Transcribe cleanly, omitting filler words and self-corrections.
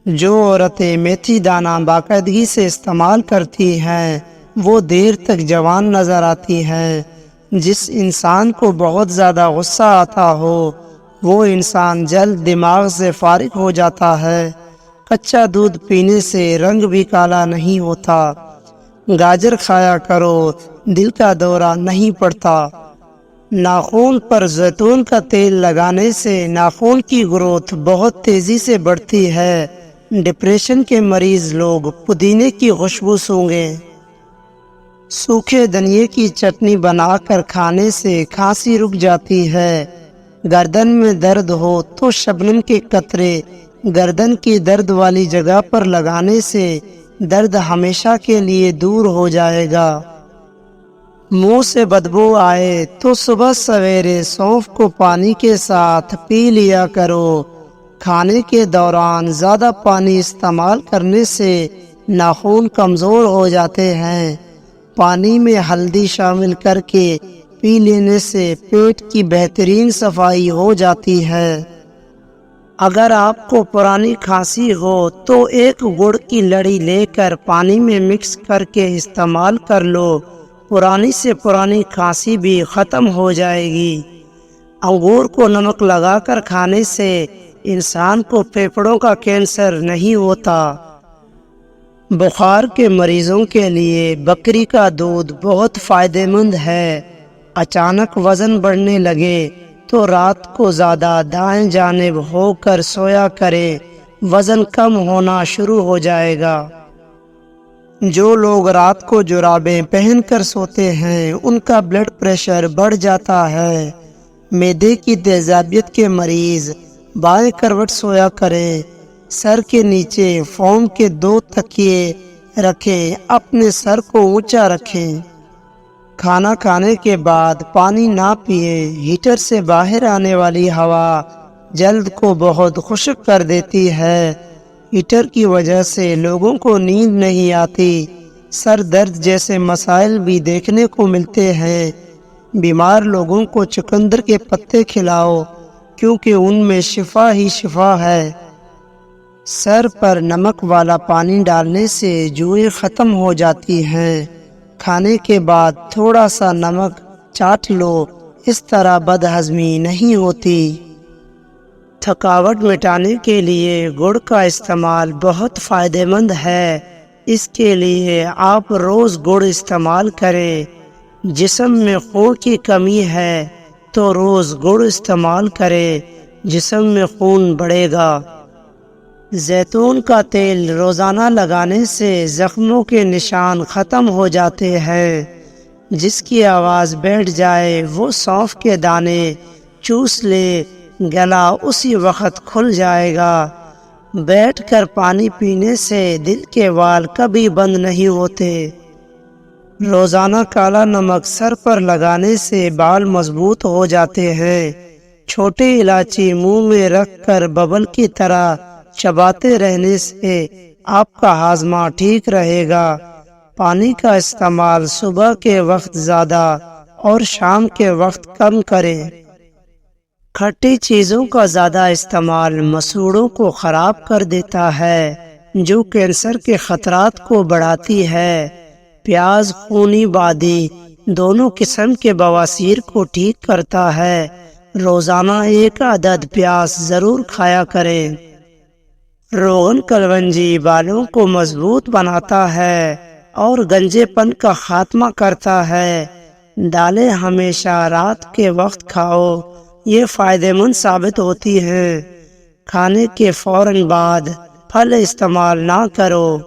جو عورتیں میتھی دانہ باقاعدگی سے استعمال کرتی ہیں وہ دیر تک جوان نظر آتی ہیں۔ جس انسان کو بہت زیادہ غصہ آتا ہو وہ انسان جلد دماغ سے فارغ ہو جاتا ہے۔ کچا دودھ پینے سے رنگ بھی کالا نہیں ہوتا۔ گاجر کھایا کرو، دل کا دورہ نہیں پڑتا۔ ناخن پر زیتون کا تیل لگانے سے ناخن کی گروتھ بہت تیزی سے بڑھتی ہے۔ ڈپریشن کے مریض لوگ پودینے کی خوشبو سونگھیں۔ سوکھے دھنیے کی چٹنی بنا کر کھانے سے کھانسی رک جاتی ہے۔ گردن میں درد ہو تو شبنم کے قطرے گردن کی درد والی جگہ پر لگانے سے درد ہمیشہ کے لیے دور ہو جائے گا۔ منہ سے بدبو آئے تو صبح سویرے سونف کو پانی کے ساتھ پی لیا کرو۔ کھانے کے دوران زیادہ پانی استعمال کرنے سے ناخن کمزور ہو جاتے ہیں۔ پانی میں ہلدی شامل کر کے پی لینے سے پیٹ کی بہترین صفائی ہو جاتی ہے۔ اگر آپ کو پرانی کھانسی ہو تو ایک گڑ کی لڑی لے کر پانی میں مکس کر کے استعمال کر لو، پرانی سے پرانی کھانسی بھی ختم ہو جائے گی۔ انگور کو نمک لگا کر کھانے سے انسان کو پھیپھڑوں کا کینسر نہیں ہوتا۔ بخار کے مریضوں کے لیے بکری کا دودھ بہت فائدہ مند ہے۔ اچانک وزن بڑھنے لگے تو رات کو زیادہ دائیں جانب ہو کر سویا کرے، وزن کم ہونا شروع ہو جائے گا۔ جو لوگ رات کو جرابیں پہن کر سوتے ہیں ان کا بلڈ پریشر بڑھ جاتا ہے۔ معدے کی تیزابیت کے مریض بائیں کروٹ سویا کریں۔ سر کے نیچے فوم کے 2 تکیے رکھیں، اپنے سر کو اونچا رکھیں۔ کھانا کھانے کے بعد پانی نہ پیئیں۔ ہیٹر سے باہر آنے والی ہوا جلد کو بہت خشک کر دیتی ہے۔ ہیٹر کی وجہ سے لوگوں کو نیند نہیں آتی۔ سر درد جیسے مسائل بھی دیکھنے کو ملتے ہیں۔ بیمار لوگوں کو چقندر کے پتے کھلاؤ کیونکہ ان میں شفا ہی شفا ہے۔ سر پر نمک والا پانی ڈالنے سے جوئیں ختم ہو جاتی ہیں۔ کھانے کے بعد تھوڑا سا نمک چاٹ لو، اس طرح بد ہضمی نہیں ہوتی۔ تھکاوٹ مٹانے کے لیے گڑ کا استعمال بہت فائدہ مند ہے۔ اس کے لیے آپ روز گڑ استعمال کریں۔ جسم میں خون کی کمی ہے تو روز گڑ استعمال کریں، جسم میں خون بڑھے گا۔ زیتون کا تیل روزانہ لگانے سے زخموں کے نشان ختم ہو جاتے ہیں۔ جس کی آواز بیٹھ جائے وہ سونف کے دانے چوس لے، گلا اسی وقت کھل جائے گا۔ بیٹھ کر پانی پینے سے دل کے وال کبھی بند نہیں ہوتے۔ روزانہ کالا نمک سر پر لگانے سے بال مضبوط ہو جاتے ہیں۔ چھوٹی الائچی منہ میں رکھ کر ببل کی طرح چباتے رہنے سے آپ کا ہاضمہ ٹھیک رہے گا۔ پانی کا استعمال صبح کے وقت زیادہ اور شام کے وقت کم کریں۔ کھٹی چیزوں کا زیادہ استعمال مسوڑھوں کو خراب کر دیتا ہے جو کینسر کے خطرات کو بڑھاتی ہے۔ پیاز خونی بادی دونوں قسم کے بواسیر کو ٹھیک کرتا ہے۔ روزانہ 1 عدد پیاز ضرور کھایا کریں۔ روغن کلونجی بالوں کو مضبوط بناتا ہے اور گنجے پن کا خاتمہ کرتا ہے۔ دالیں ہمیشہ رات کے وقت کھاؤ، یہ فائدہ مند ثابت ہوتی ہیں۔ کھانے کے فوراً بعد پھل استعمال نہ کرو،